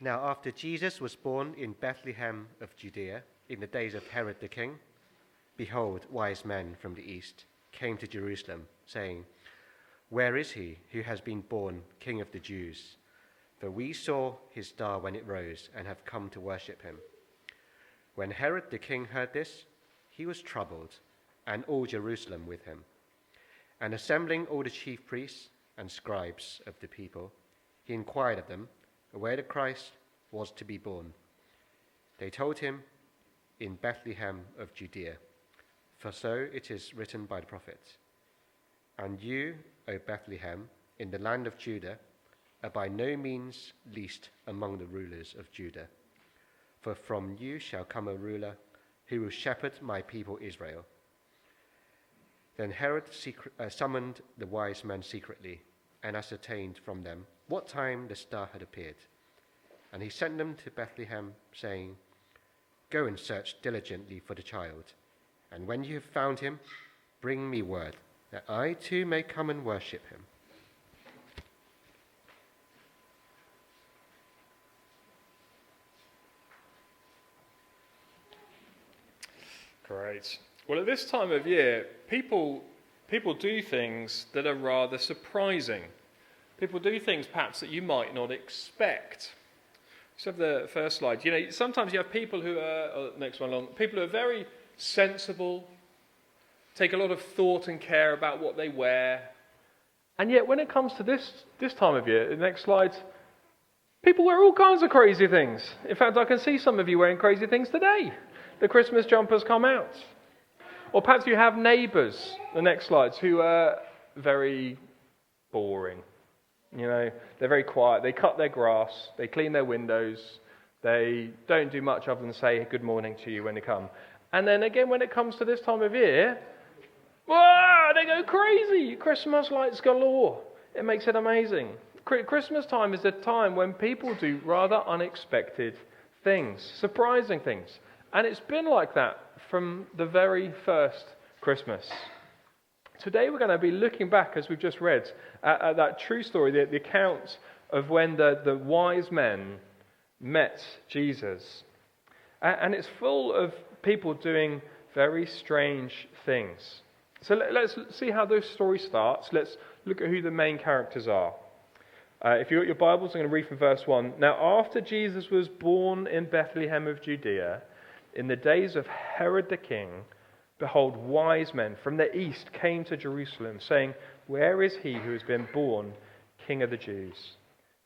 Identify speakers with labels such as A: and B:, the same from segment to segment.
A: Now after Jesus was born in Bethlehem of Judea, in the days of Herod the king, behold, wise men from the east came to Jerusalem, saying, "Where is he who has been born King of the Jews? For we saw his star when it rose and have come to worship him." When Herod the king heard this, he was troubled, and all Jerusalem with him. And assembling all the chief priests and scribes of the people, he inquired of them where the Christ was to be born. They told him, "In Bethlehem of Judea, for so it is written by the prophet, 'And you, O Bethlehem, in the land of Judah, are by no means least among the rulers of Judah. For from you shall come a ruler who will shepherd my people Israel.'" Then Herod summoned the wise men secretly and ascertained from them what time the star had appeared. And he sent them to Bethlehem, saying, "Go and search diligently for the child, and when you have found him, bring me word, that I too may come and worship him."
B: Great. Well, at this time of year, people do things that are rather surprising. People do things perhaps that you might not expect. Let's have the first slide. You know, sometimes you have people who are, next one along, people who are very sensible, take a lot of thought and care about what they wear. And yet when it comes to this time of year, the next slide, people wear all kinds of crazy things. In fact, I can see some of you wearing crazy things today. The Christmas jumpers come out. Or perhaps you have neighbours, the next slides, who are very boring. You know, they're very quiet. They cut their grass. They clean their windows. They don't do much other than say good morning to you when they come. And then again, when it comes to this time of year, they go crazy. Christmas lights galore. It makes it amazing. Christmas time is a time when people do rather unexpected things, surprising things. And it's been like that from the very first Christmas. Today we're going to be looking back, as we've just read, at that true story, the account of when the wise men met Jesus. And it's full of people doing very strange things. So let's see how this story starts. Let's look at who the main characters are. If you've got your Bibles, I'm going to read from verse 1. "Now after Jesus was born in Bethlehem of Judea, in the days of Herod the king, behold, wise men from the east came to Jerusalem, saying, 'Where is he who has been born King of the Jews?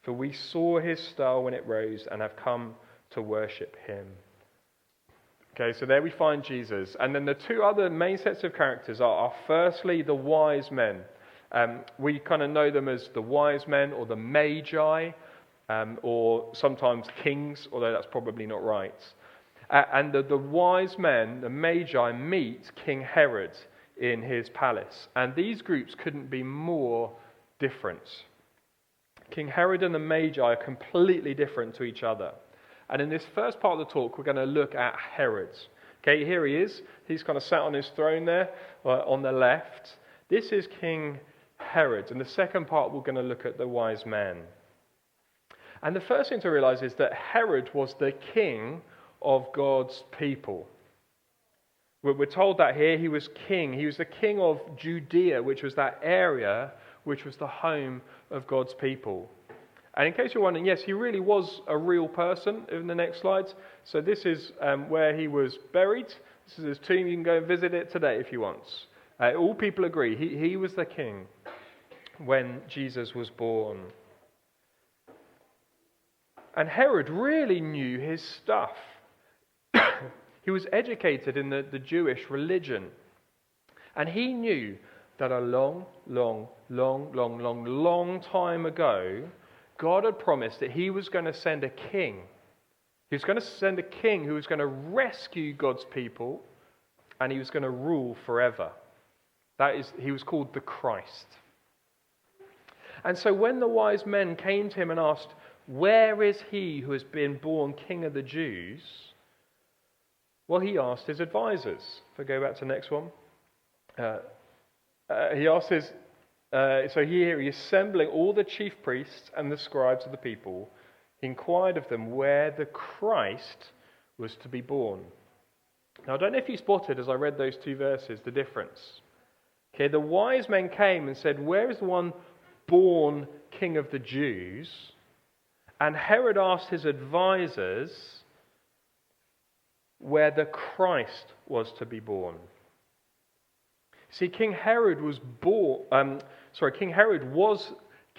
B: For we saw his star when it rose and have come to worship him.'" Okay, so there we find Jesus. And then the two other main sets of characters are firstly the wise men. We kind of know them as the wise men or the magi, or sometimes kings, although that's probably not right. And the wise men, the magi, meet King Herod in his palace. And these groups couldn't be more different. King Herod and the magi are completely different to each other. And in this first part of the talk, we're going to look at Herod. Okay, here he is. He's kind of sat on his throne there on the left. This is King Herod. And the second part, we're going to look at the wise men. And the first thing to realize is that Herod was the king of God's people. We're told that here he was king. He was the king of Judea, which was that area which was the home of God's people. And in case you're wondering, yes, he really was a real person in the next slides. So this is where he was buried. This is his tomb. You can go and visit it today if you want. All people agree he was the king when Jesus was born. And Herod really knew his stuff. He was educated in the Jewish religion. And he knew that a long time ago, God had promised that he was going to send a king. He was going to send a king who was going to rescue God's people, and he was going to rule forever. He was called the Christ. And so when the wise men came to him and asked, "Where is he who has been born King of the Jews?" Well, he asked his advisors. If I go back to the next one. He asked so here he's assembling all the chief priests and the scribes of the people. inquired of them where the Christ was to be born. Now, I don't know if you spotted as I read those two verses the difference. Okay, the wise men came and said, "Where is the one born King of the Jews?" And Herod asked his advisors where the Christ was to be born. See, King Herod was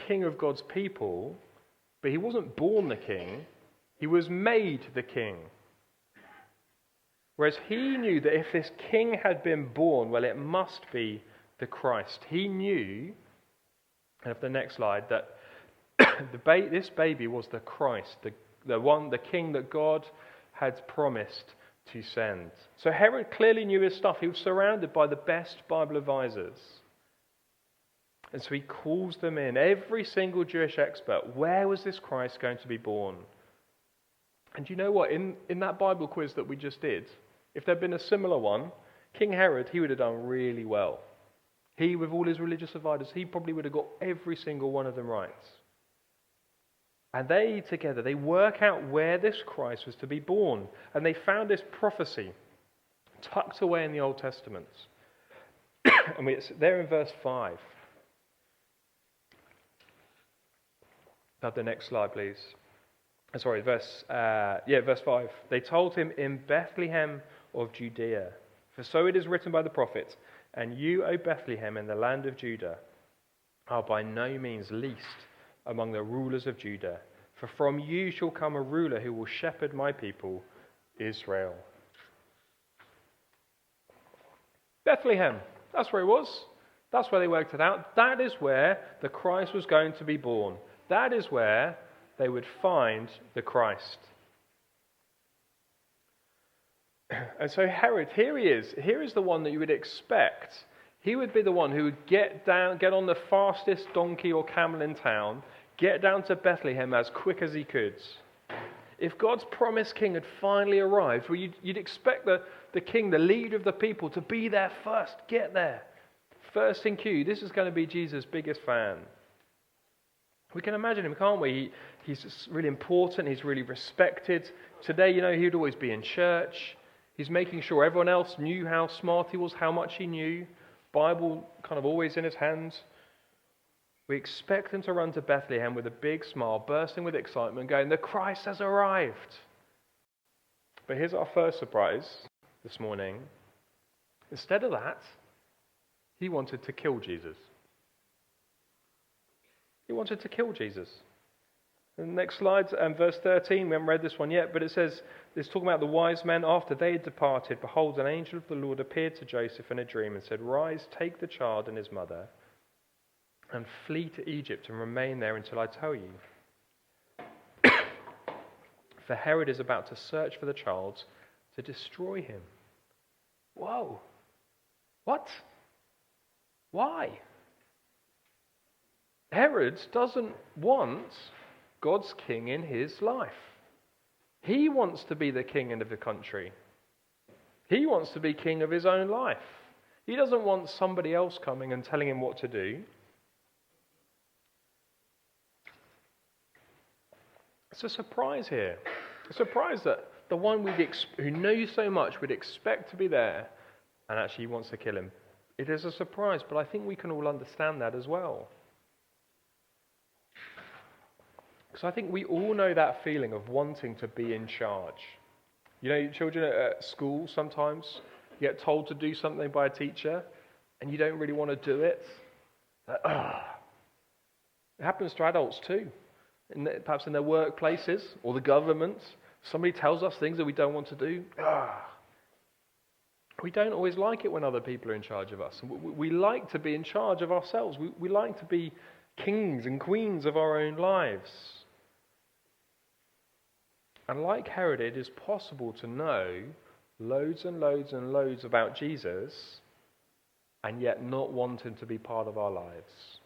B: king of God's people, but he wasn't born the king, he was made the king. Whereas he knew that if this king had been born, well, it must be the Christ. He knew, and of the next slide, that this baby was the Christ, the king that God had promised to send. So Herod clearly knew his stuff. He was surrounded by the best Bible advisors. And so he calls them in, every single Jewish expert. Where was this Christ going to be born? And you know what? In that Bible quiz that we just did, if there'd been a similar one, King Herod, he would have done really well. He, with all his religious advisors, he probably would have got every single one of them right. And they together, they work out where this Christ was to be born. And they found this prophecy tucked away in the Old Testament. And it's there in verse 5. Have the next slide, please. Sorry, verse 5. They told him, "In Bethlehem of Judea, for so it is written by the prophet, and you, O Bethlehem, in the land of Judah, are by no means least among the rulers of Judah, for from you shall come a ruler who will shepherd my people, Israel." Bethlehem, that's where it was. That's where they worked it out. That is where the Christ was going to be born. That is where they would find the Christ. And so Herod, here he is. Here is the one that you would expect. He would be the one who would get on the fastest donkey or camel in town, get down to Bethlehem as quick as he could. If God's promised king had finally arrived, well, you'd expect the king, the leader of the people, to be there first. Get there. First in queue. This is going to be Jesus' biggest fan. We can imagine him, can't we? He's really important. He's really respected. Today, he'd always be in church. He's making sure everyone else knew how smart he was, how much he knew. Bible kind of always in his hands. We expect him to run to Bethlehem with a big smile, bursting with excitement, going, "The Christ has arrived." But here's our first surprise this morning. Instead of that, he wanted to kill Jesus. He wanted to kill Jesus. The next slide, verse 13, we haven't read this one yet, but it's talking about the wise men. After they had departed, behold, an angel of the Lord appeared to Joseph in a dream and said, "Rise, take the child and his mother, and flee to Egypt and remain there until I tell you. For Herod is about to search for the child to destroy him." Whoa. What? Why? Herod doesn't want God's king in his life. He wants to be the king of the country. He wants to be king of his own life. He doesn't want somebody else coming and telling him what to do. It's a surprise here. A surprise that the one who knows so much would expect to be there, and actually wants to kill him. It is a surprise, but I think we can all understand that as well. Because I think we all know that feeling of wanting to be in charge. Children at school sometimes you get told to do something by a teacher and you don't really want to do it. It happens to adults too. Perhaps in their workplaces or the government. Somebody tells us things that we don't want to do. We don't always like it when other people are in charge of us. We like to be in charge of ourselves. We like to be kings and queens of our own lives. And like Herod, it is possible to know loads and loads and loads about Jesus and yet not want him to be part of our lives.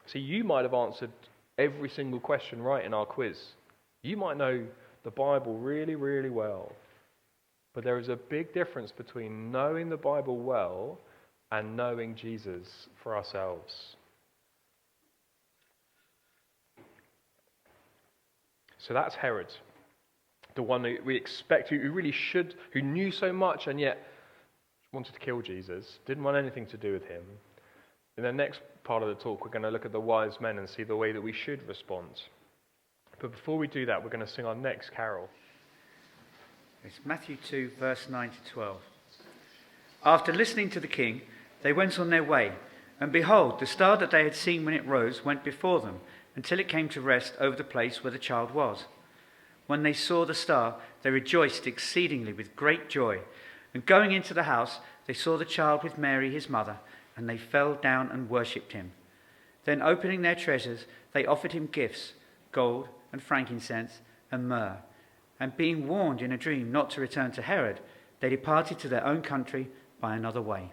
B: See, you might have answered every single question right in our quiz. You might know the Bible really, really well. But there is a big difference between knowing the Bible well and knowing Jesus for ourselves. So that's Herod, the one who we expect, who really should, who knew so much and yet wanted to kill Jesus, didn't want anything to do with him. In the next part of the talk, we're going to look at the wise men and see the way that we should respond. But before we do that, we're going to sing our next carol.
C: It's Matthew 2, verse 9 to 12. After listening to the king, they went on their way, and behold, the star that they had seen when it rose went before them, until it came to rest over the place where the child was. When they saw the star, they rejoiced exceedingly with great joy. And going into the house, they saw the child with Mary his mother, and they fell down and worshipped him. Then opening their treasures, they offered him gifts, gold and frankincense and myrrh. And being warned in a dream not to return to Herod, they departed to their own country by another way.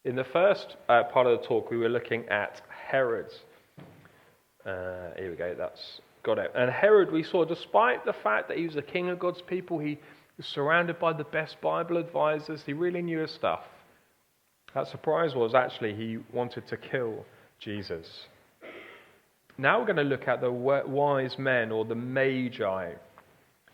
B: In the first part of the talk, we were looking at Herod. Here we go, that's got it. And Herod, we saw, despite the fact that he was the king of God's people, he was surrounded by the best Bible advisors, he really knew his stuff. That surprise was actually he wanted to kill Jesus. Now we're going to look at the wise men, or the magi.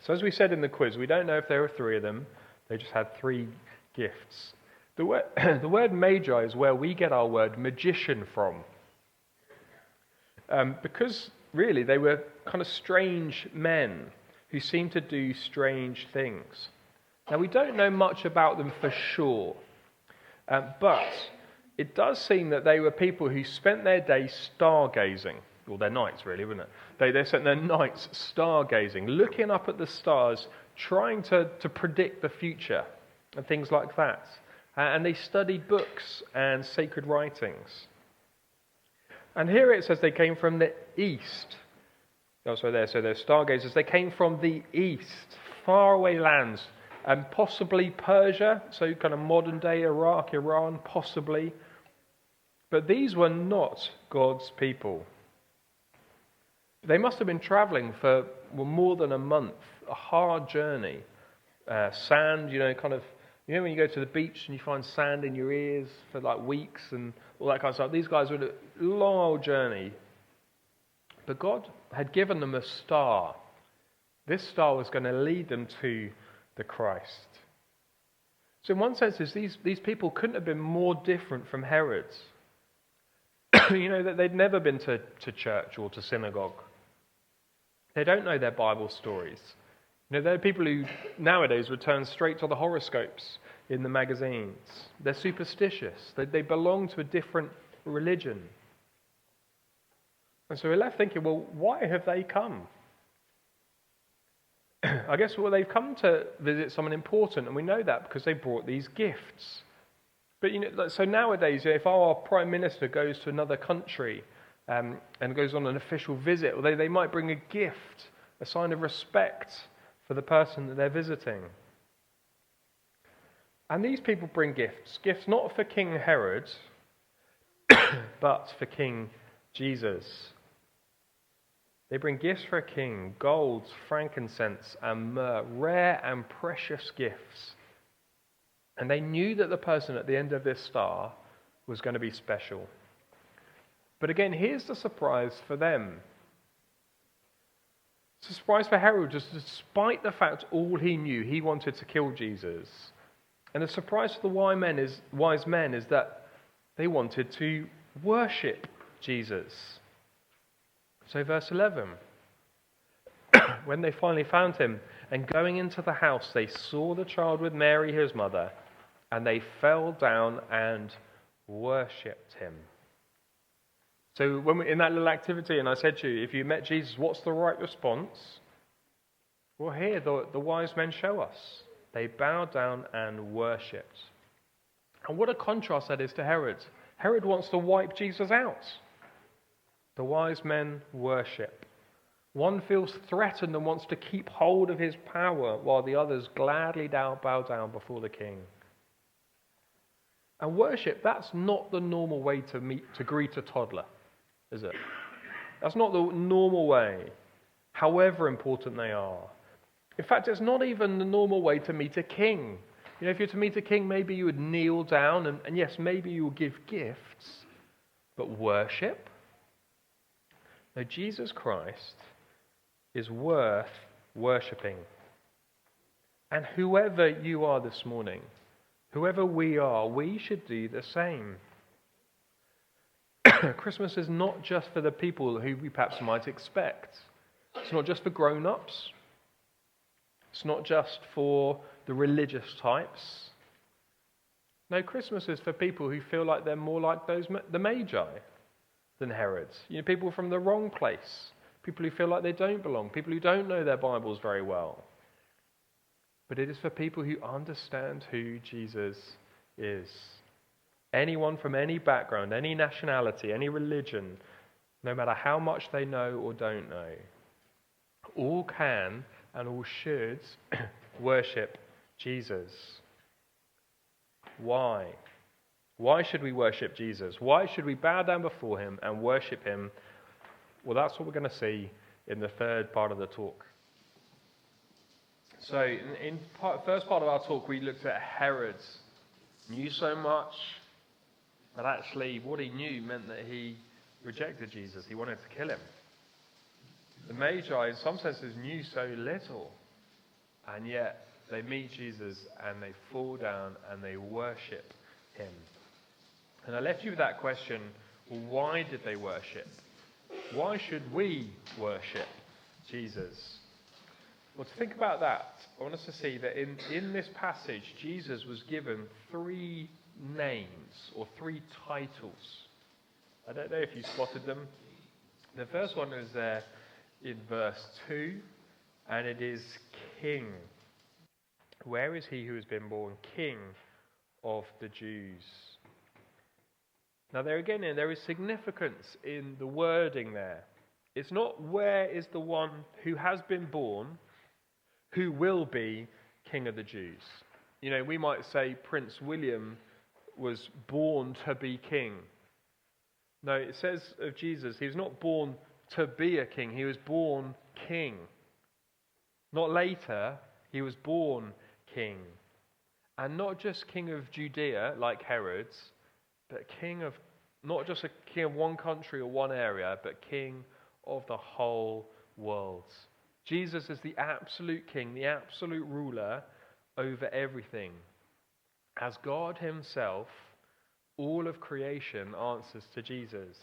B: So as we said in the quiz, we don't know if there were three of them. They just had three gifts. The word magi is where we get our word magician from. Because really they were kind of strange men who seemed to do strange things. Now we don't know much about them for sure, but it does seem that they were people who spent their days stargazing, or their nights really, wouldn't it? They spent their nights stargazing, looking up at the stars, trying to predict the future and things like that. And they studied books and sacred writings. And here it says they came from the east. So they're stargazers. They came from the east, faraway lands, and possibly Persia, so kind of modern day Iraq, Iran, possibly. But these were not God's people. They must have been traveling for more than a month, a hard journey. Sand, when you go to the beach and you find sand in your ears for like weeks and all that kind of stuff. These guys were on a long old journey. But God had given them a star. This star was going to lead them to the Christ. So in one sense, these people couldn't have been more different from Herod's. That they'd never been to church or to synagogue. They don't know their Bible stories. There are people who nowadays would turn straight to the horoscopes in the magazines. They're superstitious. They belong to a different religion. And so we're left thinking, well, why have they come? I guess, they've come to visit someone important, and we know that because they brought these gifts. But, so nowadays, if our Prime Minister goes to another country and goes on an official visit, they might bring a gift, a sign of respect for the person that they're visiting. And these people bring gifts not for King Herod, but for King Jesus. They bring gifts for a king, gold, frankincense, and myrrh, rare and precious gifts. And they knew that the person at the end of this star was going to be special. But again, here's the surprise for them. It's a surprise for Herod, just despite the fact all he knew, he wanted to kill Jesus. And the surprise for the wise men is that they wanted to worship Jesus. So verse 11, when they finally found him, and going into the house, they saw the child with Mary, his mother, and they fell down and worshipped him. So in that little activity, and I said to you, if you met Jesus, what's the right response? Well, here the wise men show us. They bowed down and worshipped. And what a contrast that is to Herod. Herod wants to wipe Jesus out. The wise men worship. One feels threatened and wants to keep hold of his power, while the others gladly bow down before the king. And worship, that's not the normal way to greet a toddler, is it? That's not the normal way, however important they are. In fact, it's not even the normal way to meet a king. You know, if you're to meet a king, maybe you would kneel down, and yes, maybe you will give gifts, but worship? No, Jesus Christ is worth worshipping. And whoever you are this morning, whoever we are, we should do the same. Christmas is not just for the people who we perhaps might expect. It's not just for grown-ups. It's not just for the religious types. No, Christmas is for people who feel like they're more like the Magi than Herods. You know, people from the wrong place. People who feel like they don't belong. People who don't know their Bibles very well. But it is for people who understand who Jesus is. Anyone from any background, any nationality, any religion, no matter how much they know or don't know, all can and all should worship Jesus. Why? Why should we worship Jesus? Why should we bow down before him and worship him? Well, that's what we're going to see in the third part of the talk. So, in first part of our talk, we looked at Herod. Knew so much, but actually what he knew meant that he rejected Jesus. He wanted to kill him. The Magi, in some senses, knew so little, and yet they meet Jesus and they fall down and they worship him. And I left you with that question, well, why did they worship? Why should we worship Jesus? Well, to think about that, I want us to see that in this passage, Jesus was given 3 names or 3 titles. I don't know if you spotted them. The first one is there in verse 2, and it is King. Where is he who has been born King of the Jews? Now there again, there is significance in the wording there. It's not where is the one who has been born, who will be King of the Jews. You know, we might say Prince William was born to be king. No, it says of Jesus, he was not born to be a king, he was born king. Not later, he was born king. And not just king of Judea, like Herod's, but not just a king of one country or one area, but king of the whole world. Jesus is the absolute king, the absolute ruler over everything. As God himself, all of creation answers to Jesus.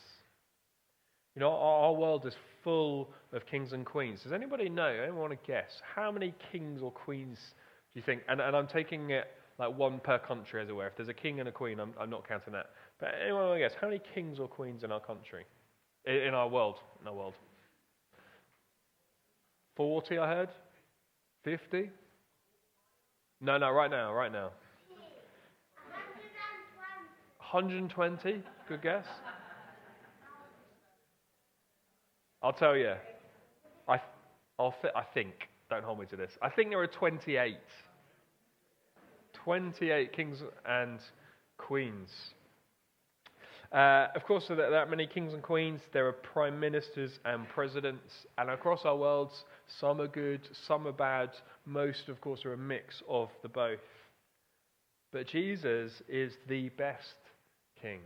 B: You know, our world is full of kings and queens. Does anybody know, anyone want to guess, how many kings or queens do you think? And I'm taking it like one per country, as it were. If there's a king and a queen, I'm not counting that. But anyone want to guess, how many kings or queens in our country? In our world? In our world. 40, I heard? 50? No, right now. 120? Good guess. I'll tell you. I think. Don't hold me to this. I think there are 28. 28 kings and queens. Of course, there are that many kings and queens. There are prime ministers and presidents. And across our worlds, some are good, some are bad. Most, of course, are a mix of the both. But Jesus is the best king,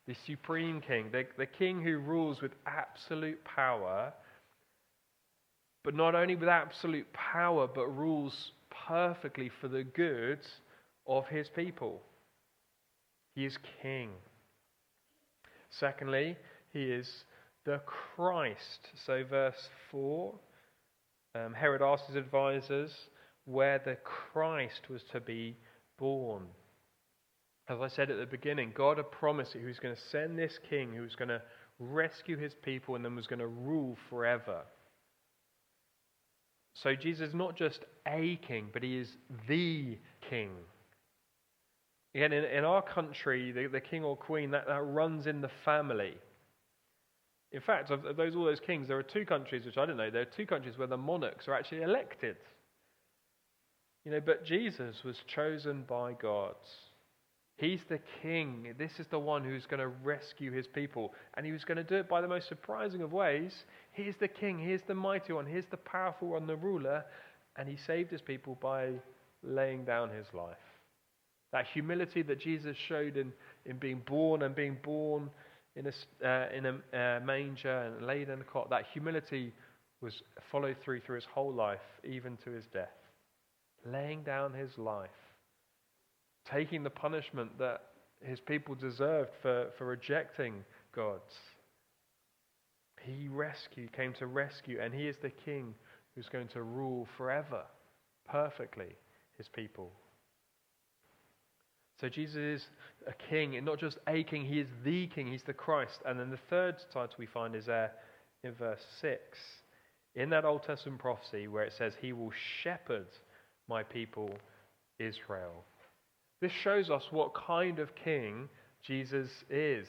B: the supreme king, the king who rules with absolute power. But not only with absolute power, but rules perfectly for the good of his people. He is king. Secondly, he is the Christ. So verse 4, Herod asked his advisors where the Christ was to be born. As I said at the beginning, God had promised that he was going to send this king who was going to rescue his people and then was going to rule forever. So Jesus is not just a king, but he is the king. Again, in our country, the king or queen, that runs in the family. In fact, of all those kings, there are 2 countries, which I don't know, there are 2 countries where the monarchs are actually elected. You know, but Jesus was chosen by God. He's the king. This is the one who's going to rescue his people. And he was going to do it by the most surprising of ways. He is the king. He is the mighty one. He is the powerful one, the ruler. And he saved his people by laying down his life. That humility that Jesus showed in being born in a manger and laid in a cot, that humility was followed through his whole life, even to his death. Laying down his life, taking the punishment that his people deserved for rejecting God. He came to rescue, and he is the king who's going to rule forever, perfectly, his people. So Jesus is a king, and not just a king, he is the king, he's the Christ. And then the third title we find is there in verse 6. In that Old Testament prophecy where it says, he will shepherd my people Israel. This shows us what kind of king Jesus is.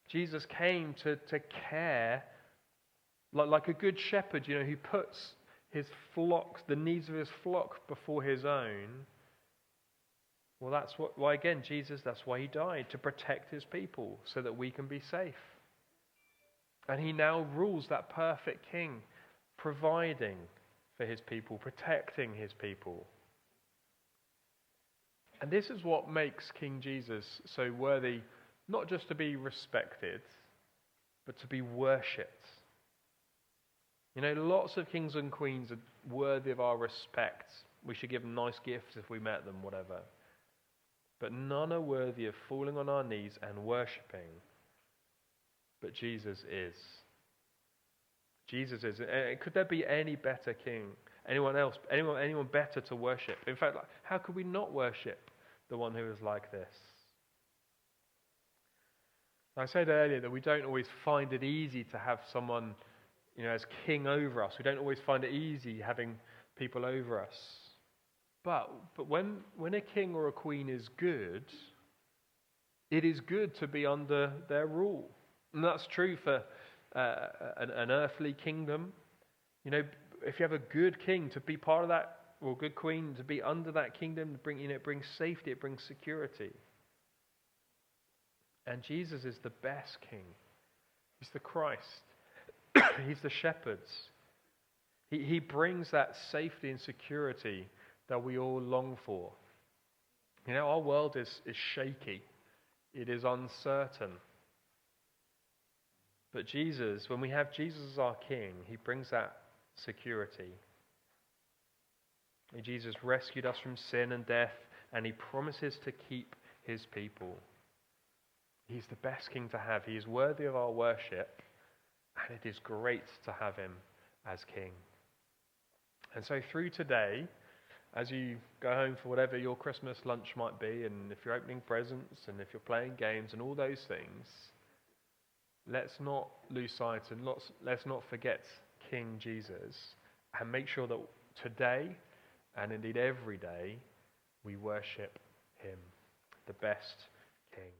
B: Jesus came to care like a good shepherd, who puts his flock, the needs of his flock before his own. Well, that's why he died, to protect his people so that we can be safe. And he now rules, that perfect king, providing for his people, protecting his people. And this is what makes King Jesus so worthy, not just to be respected, but to be worshipped. Lots of kings and queens are worthy of our respect. We should give them nice gifts if we met them, whatever. But none are worthy of falling on our knees and worshipping. But Jesus is. Jesus is. Could there be any better king? Anyone else? Anyone better to worship? In fact, how could we not worship the one who is like this? I said earlier that we don't always find it easy to have someone, as king over us. We don't always find it easy having people over us. But when a king or a queen is good, it is good to be under their rule. And that's true for an earthly kingdom. If you have a good king, to be part of that, or good queen, to be under that kingdom, it brings safety, it brings security. And Jesus is the best king. He's the Christ. He's the shepherd. He brings that safety and security that we all long for. Our world is shaky. It is uncertain. But Jesus, when we have Jesus as our king, he brings that security. Jesus rescued us from sin and death, and he promises to keep his people. He's the best king to have. He is worthy of our worship, and it is great to have him as king. And so through today, as you go home for whatever your Christmas lunch might be, and if you're opening presents, and if you're playing games, and all those things, let's not lose sight and let's not forget King Jesus, and make sure that today, and indeed every day, we worship him, the best king.